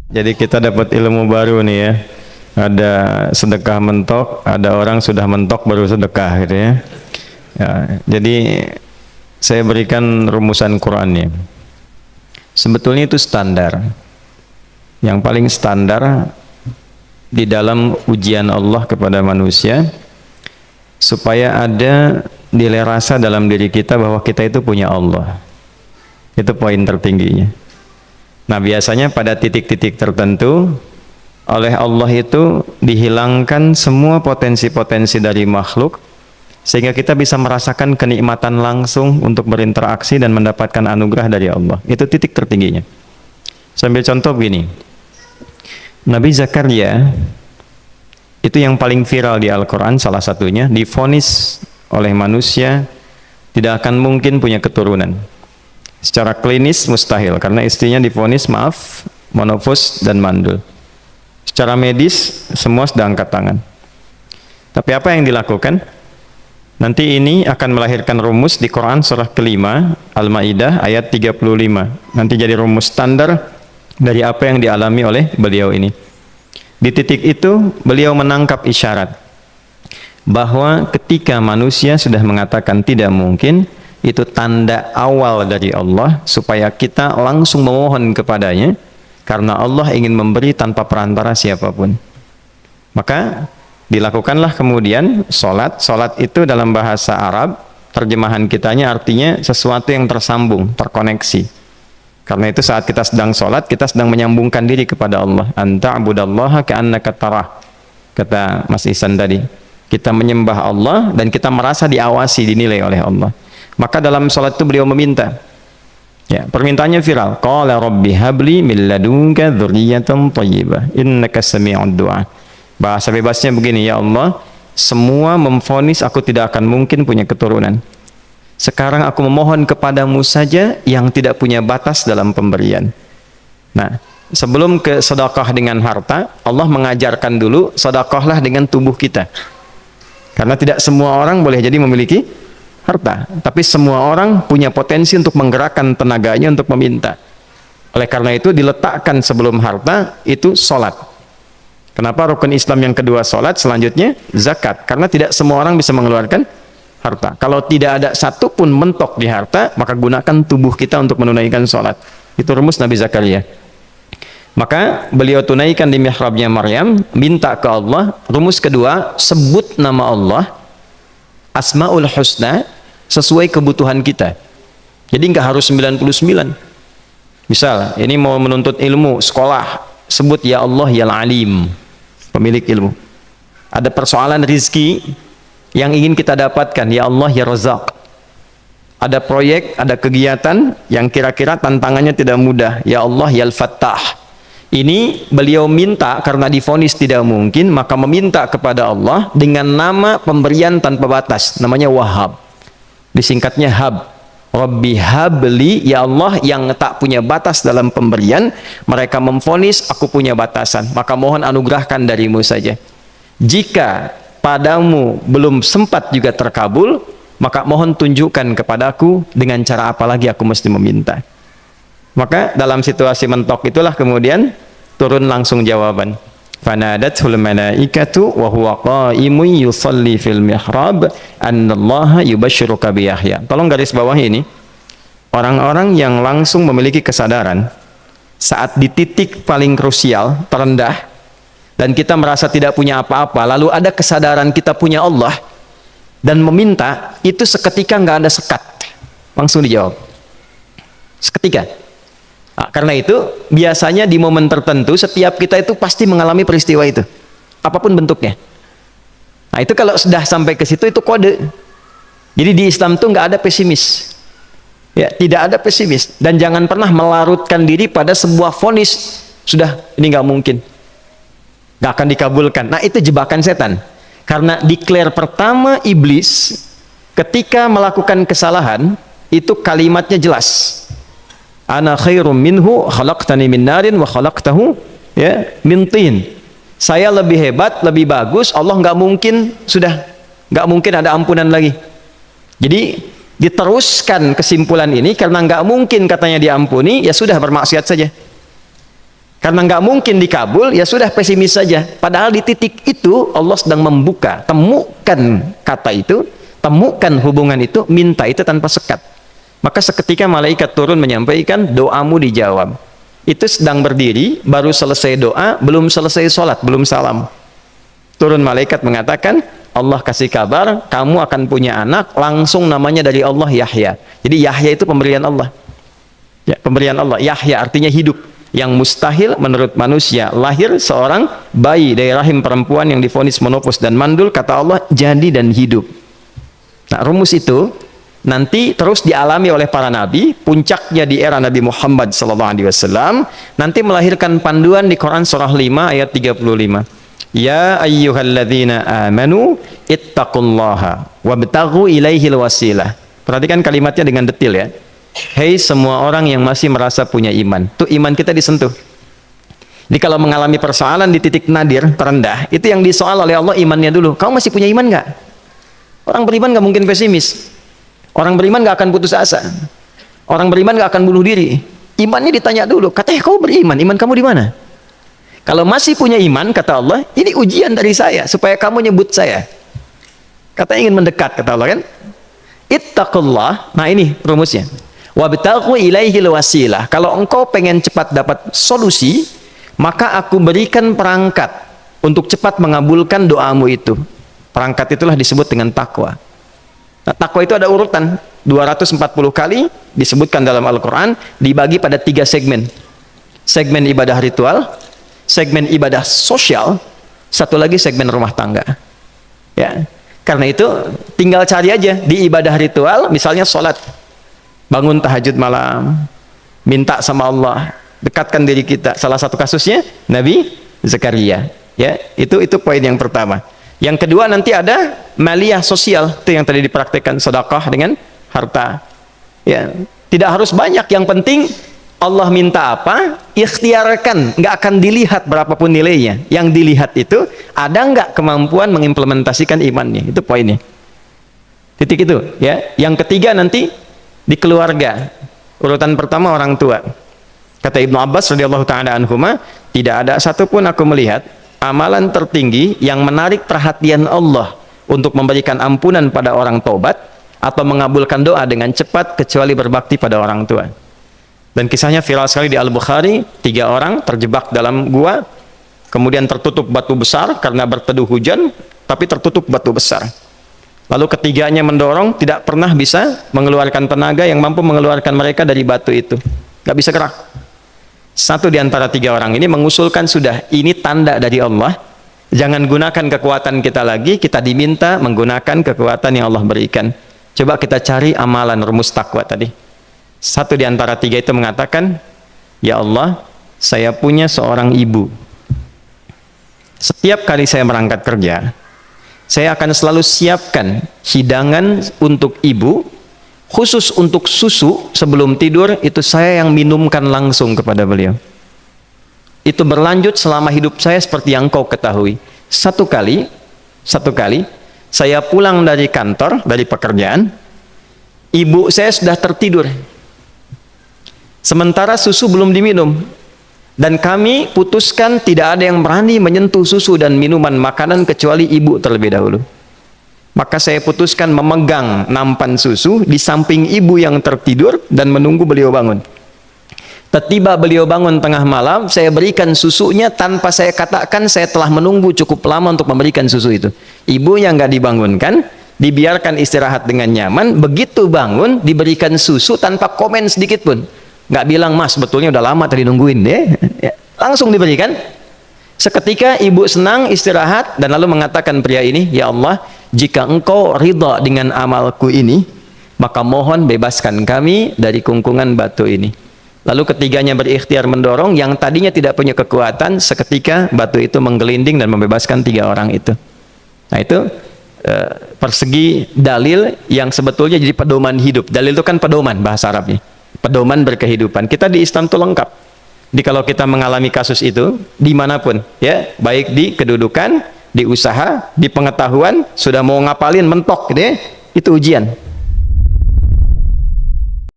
Jadi kita dapat ilmu baru nih ya. Ada sedekah mentok, ada orang sudah mentok baru sedekah gitu ya. Ya, jadi saya berikan rumusan Qur'annya. Sebetulnya itu standar. Yang paling standar di dalam ujian Allah kepada manusia supaya ada nilai rasa dalam diri kita bahwa kita itu punya Allah. Itu poin tertingginya. Nah, biasanya pada titik-titik tertentu oleh Allah itu dihilangkan semua potensi-potensi dari makhluk sehingga kita bisa merasakan kenikmatan langsung untuk berinteraksi dan mendapatkan anugerah dari Allah. Itu titik tertingginya. Sambil contoh begini. Nabi Zakaria itu yang paling viral di Al-Quran, salah satunya divonis oleh manusia tidak akan mungkin punya keturunan. Secara klinis mustahil karena istrinya divonis monofus dan mandul. Secara medis semua sudah angkat tangan. Tapi apa yang dilakukan? Nanti ini akan melahirkan rumus di Quran surah kelima Al-Maidah ayat 35. Nanti jadi rumus standar dari apa yang dialami oleh beliau ini. Di titik itu beliau menangkap isyarat bahwa ketika manusia sudah mengatakan tidak mungkin, itu tanda awal dari Allah supaya kita langsung memohon kepadanya karena Allah ingin memberi tanpa perantara siapapun. Maka dilakukanlah kemudian solat. Solat itu dalam bahasa Arab terjemahan kitanya artinya sesuatu yang tersambung, terkoneksi. Karena itu saat kita sedang sholat, kita sedang menyambungkan diri kepada Allah. Anta'budallaha ka'annaka tarah. Kata Mas Ihsan tadi. Kita menyembah Allah dan kita merasa diawasi, dinilai oleh Allah. Maka dalam sholat itu beliau meminta. Ya, permintaannya viral. Qala rabbi habli min ladunka dzurriyyatan thayyibah innaka sami'ud du'a. Bahasa bebasnya begini, ya Allah, semua memvonis aku tidak akan mungkin punya keturunan. Sekarang aku memohon kepadamu saja yang tidak punya batas dalam pemberian. Nah, sebelum ke sedekah dengan harta, Allah mengajarkan dulu sedekahlah dengan tubuh kita. Karena tidak semua orang boleh jadi memiliki harta, tapi semua orang punya potensi untuk menggerakkan tenaganya untuk meminta. Oleh karena itu diletakkan sebelum harta itu sholat. Kenapa rukun Islam yang kedua sholat, selanjutnya zakat? Karena tidak semua orang bisa mengeluarkan harta. Kalau tidak ada satu pun mentok di harta, maka gunakan tubuh kita untuk menunaikan sholat. Itu rumus Nabi Zakaria. Maka beliau tunaikan di mihrabnya Maryam, minta ke Allah. Rumus kedua, sebut nama Allah, Asmaul Husna, sesuai kebutuhan kita. Jadi nggak harus 99. Misal, ini mau menuntut ilmu, sekolah, sebut ya Allah ya Alim, pemilik ilmu. Ada persoalan rizki yang ingin kita dapatkan, ya Allah ya Razak. Ada proyek, ada kegiatan yang kira-kira tantangannya tidak mudah, ya Allah ya Al-Fattah. Ini beliau minta karena divonis tidak mungkin, maka meminta kepada Allah dengan nama pemberian tanpa batas, namanya Wahhab. Disingkatnya Hab. Rabbi habli, ya Allah yang tak punya batas dalam pemberian. Mereka memvonis aku punya batasan, maka mohon anugerahkan darimu saja. Jika padamu belum sempat juga terkabul, maka mohon tunjukkan kepadaku dengan cara apa lagi aku mesti meminta. Maka dalam situasi mentok itulah kemudian turun langsung jawaban. Fanadathul malaikatu wa huwa qa'imun yusalli fil mihrab annallaha yubashshiruka bi Yahya. Tolong garis bawah ini. Orang-orang yang langsung memiliki kesadaran saat di titik paling krusial, terendah, dan kita merasa tidak punya apa-apa, lalu ada kesadaran kita punya Allah dan meminta, itu seketika nggak ada sekat, langsung dijawab seketika. Nah, karena itu biasanya di momen tertentu setiap kita itu pasti mengalami peristiwa itu apapun bentuknya. Nah, itu kalau sudah sampai ke situ itu kode. Jadi di Islam tuh nggak ada pesimis ya, tidak ada pesimis, dan jangan pernah melarutkan diri pada sebuah vonis sudah ini nggak mungkin, nggak akan dikabulkan. Nah, itu jebakan setan. Karena declare pertama iblis ketika melakukan kesalahan itu kalimatnya jelas. Ana khairum minhu khalaqtani min narin wa khalaqtahu ya min tin. Saya lebih hebat, lebih bagus. Allah nggak mungkin, sudah nggak mungkin ada ampunan lagi. Jadi diteruskan kesimpulan ini karena nggak mungkin katanya diampuni, ya sudah bermaksiat saja. Karena nggak mungkin dikabul, ya sudah pesimis saja. Padahal di titik itu Allah sedang membuka. Temukan kata itu, temukan hubungan itu, minta itu tanpa sekat. Maka seketika malaikat turun menyampaikan, doamu dijawab. Itu sedang berdiri, baru selesai doa, belum selesai sholat, belum salam. Turun malaikat mengatakan, Allah kasih kabar, kamu akan punya anak, langsung namanya dari Allah Yahya. Jadi Yahya itu pemberian Allah. Ya, pemberian Allah. Yahya artinya hidup. Yang mustahil menurut manusia, lahir seorang bayi dari rahim perempuan yang divonis menopause dan mandul, kata Allah jadi dan hidup. Nah, rumus itu nanti terus dialami oleh para nabi, puncaknya di era Nabi Muhammad SAW, nanti melahirkan panduan di Quran surah 5 ayat 35. Ya ayyuhalladzina amanu ittaqullaha wabtaghu ilaihil wasilah. Perhatikan kalimatnya dengan detail ya. Hei semua orang yang masih merasa punya iman, tuh iman kita disentuh. Jadi kalau mengalami persoalan di titik nadir terendah, itu yang disoal oleh Allah imannya dulu. Kamu masih punya iman nggak? Orang beriman nggak mungkin pesimis. Orang beriman nggak akan putus asa. Orang beriman nggak akan bunuh diri. Imannya ditanya dulu. Katanya kau beriman, iman kamu di mana? Kalau masih punya iman, kata Allah, ini ujian dari saya supaya kamu nyebut saya. Katanya ingin mendekat, kata Allah kan? Ittaqullah. Nah ini rumusnya. Wabtaghu ilaihil wasilah. Kalau engkau pengen cepat dapat solusi, maka aku berikan perangkat untuk cepat mengabulkan doamu itu. Perangkat itulah disebut dengan takwa. Nah, takwa itu ada urutan 240 kali disebutkan dalam Al-Quran, dibagi pada 3 segmen. Segmen ibadah ritual, segmen ibadah sosial, satu lagi segmen rumah tangga. Ya, karena itu tinggal cari aja di ibadah ritual, misalnya sholat. Bangun tahajud malam, minta sama Allah, dekatkan diri kita. Salah satu kasusnya Nabi Zakaria. Ya, itu poin yang pertama. Yang kedua nanti ada maliyah sosial, itu yang tadi dipraktekkan, sedekah dengan harta. Ya, tidak harus banyak, yang penting Allah minta apa, ikhtiarkan, nggak akan dilihat berapapun nilainya. Yang dilihat itu ada nggak kemampuan mengimplementasikan imannya, itu poinnya. Titik itu, ya. Yang ketiga nanti di keluarga. Urutan pertama orang tua. Kata Ibnu Abbas radhiyallahu taala anhuma, tidak ada satupun aku melihat amalan tertinggi yang menarik perhatian Allah untuk memberikan ampunan pada orang tobat atau mengabulkan doa dengan cepat kecuali berbakti pada orang tua. Dan kisahnya viral sekali di Al-Bukhari, 3 orang terjebak dalam gua, kemudian tertutup batu besar karena berteduh hujan, tapi tertutup batu besar. Lalu ketiganya mendorong, tidak pernah bisa mengeluarkan tenaga yang mampu mengeluarkan mereka dari batu itu. Gak bisa gerak. Satu di antara 3 orang ini mengusulkan, sudah, ini tanda dari Allah. Jangan gunakan kekuatan kita lagi, kita diminta menggunakan kekuatan yang Allah berikan. Coba kita cari amalan rumus takwa tadi. Satu di antara 3 itu mengatakan, ya Allah, saya punya seorang ibu. Setiap kali saya berangkat kerja, saya akan selalu siapkan hidangan untuk ibu, khusus untuk susu sebelum tidur, itu saya yang minumkan langsung kepada beliau. Itu berlanjut selama hidup saya seperti yang kau ketahui. Satu kali, saya pulang dari kantor, dari pekerjaan, ibu saya sudah tertidur. Sementara susu belum diminum. Dan kami putuskan tidak ada yang berani menyentuh susu dan minuman makanan kecuali ibu terlebih dahulu. Maka saya putuskan memegang nampan susu di samping ibu yang tertidur dan menunggu beliau bangun. Tiba beliau bangun tengah malam, saya berikan susunya tanpa saya katakan saya telah menunggu cukup lama untuk memberikan susu itu. Ibunya nggak dibangunkan, dibiarkan istirahat dengan nyaman. Begitu bangun, diberikan susu tanpa komen sedikit pun. Nggak bilang, mas betulnya udah lama tadi nungguin deh, ya, langsung diberikan. Seketika ibu senang istirahat dan lalu mengatakan pria ini, ya Allah, jika engkau ridha dengan amalku ini, maka mohon bebaskan kami dari kungkungan batu ini. Lalu ketiganya berikhtiar mendorong, yang tadinya tidak punya kekuatan, seketika batu itu menggelinding dan membebaskan 3 orang itu. Nah itu persegi dalil yang sebetulnya jadi pedoman hidup. Dalil itu kan pedoman bahasa Arabnya, pedoman berkehidupan. Kita di Islam itu lengkap. Jadi kalau kita mengalami kasus itu dimanapun, ya, baik di kedudukan, di usaha, di pengetahuan, sudah mau ngapalin mentok, gitu ya, itu ujian.